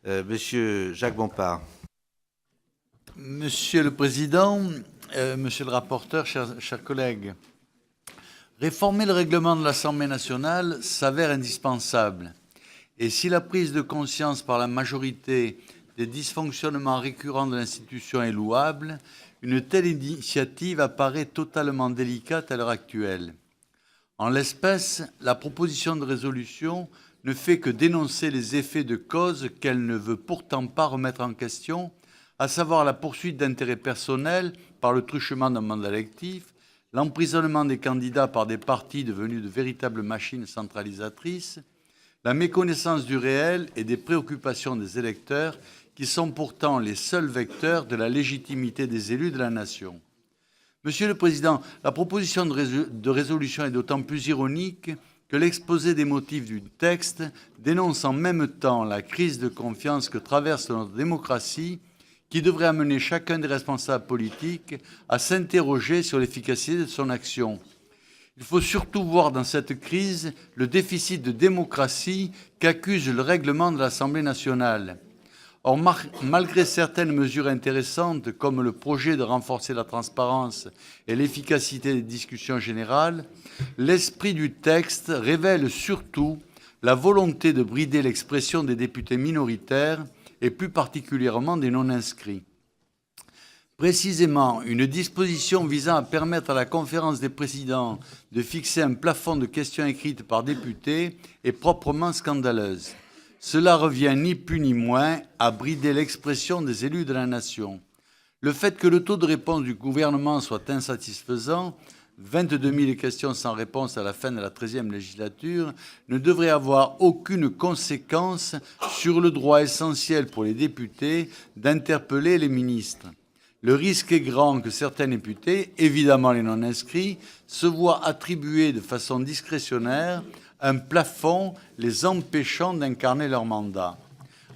Monsieur Jacques Bompard. Monsieur le Président, Monsieur le rapporteur, chers collègues, réformer le règlement de l'Assemblée nationale s'avère indispensable. Et si la prise de conscience par la majorité des dysfonctionnements récurrents de l'institution est louable, une telle initiative apparaît totalement délicate à l'heure actuelle. En l'espèce, la proposition de résolution ne fait que dénoncer les effets de cause qu'elle ne veut pourtant pas remettre en question, à savoir la poursuite d'intérêts personnels par le truchement d'un mandat électif, l'emprisonnement des candidats par des partis devenus de véritables machines centralisatrices, la méconnaissance du réel et des préoccupations des électeurs qui sont pourtant les seuls vecteurs de la légitimité des élus de la nation. Monsieur le Président, la proposition de résolution est d'autant plus ironique que l'exposé des motifs du texte dénonce en même temps la crise de confiance que traverse notre démocratie, qui devrait amener chacun des responsables politiques à s'interroger sur l'efficacité de son action. Il faut surtout voir dans cette crise le déficit de démocratie qu'accuse le règlement de l'Assemblée nationale. Or, malgré certaines mesures intéressantes, comme le projet de renforcer la transparence et l'efficacité des discussions générales, l'esprit du texte révèle surtout la volonté de brider l'expression des députés minoritaires et plus particulièrement des non-inscrits. Précisément, une disposition visant à permettre à la conférence des présidents de fixer un plafond de questions écrites par député est proprement scandaleuse. Cela revient ni plus ni moins à brider l'expression des élus de la nation. Le fait que le taux de réponse du gouvernement soit insatisfaisant, 22 000 questions sans réponse à la fin de la 13e législature, ne devrait avoir aucune conséquence sur le droit essentiel pour les députés d'interpeller les ministres. Le risque est grand que certains députés, évidemment les non-inscrits, se voient attribuer de façon discrétionnaire un plafond les empêchant d'incarner leur mandat.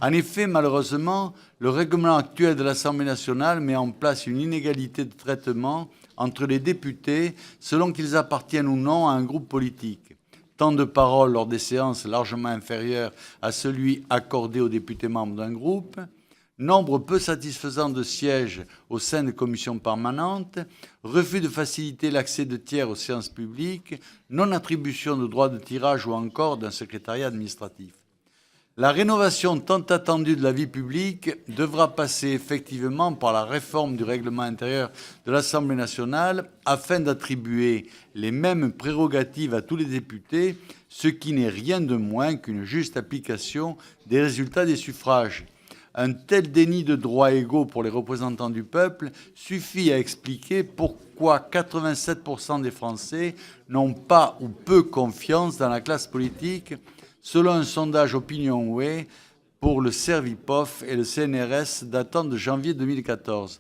En effet, malheureusement, le règlement actuel de l'Assemblée nationale met en place une inégalité de traitement entre les députés selon qu'ils appartiennent ou non à un groupe politique. Temps de parole lors des séances largement inférieur à celui accordé aux députés membres d'un groupe, nombre peu satisfaisant de sièges au sein des commissions permanentes, refus de faciliter l'accès de tiers aux séances publiques, non-attribution de droit de tirage ou encore d'un secrétariat administratif. La rénovation tant attendue de la vie publique devra passer effectivement par la réforme du règlement intérieur de l'Assemblée nationale afin d'attribuer les mêmes prérogatives à tous les députés, ce qui n'est rien de moins qu'une juste application des résultats des suffrages. Un tel déni de droits égaux pour les représentants du peuple suffit à expliquer pourquoi 87% des Français n'ont pas ou peu confiance dans la classe politique, selon un sondage OpinionWay pour le Servipof et le CNRS datant de janvier 2014.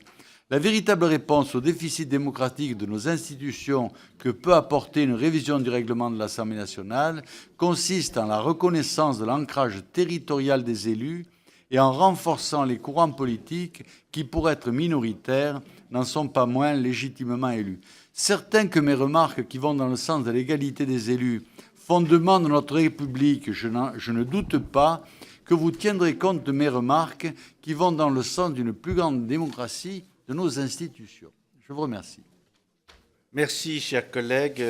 La véritable réponse au déficit démocratique de nos institutions que peut apporter une révision du règlement de l'Assemblée nationale consiste en la reconnaissance de l'ancrage territorial des élus et en renforçant les courants politiques qui, pour être minoritaires, n'en sont pas moins légitimement élus. Certains que mes remarques qui vont dans le sens de l'égalité des élus, fondement de notre République, je ne doute pas que vous tiendrez compte de mes remarques qui vont dans le sens d'une plus grande démocratie de nos institutions. Je vous remercie. Merci, chers collègues.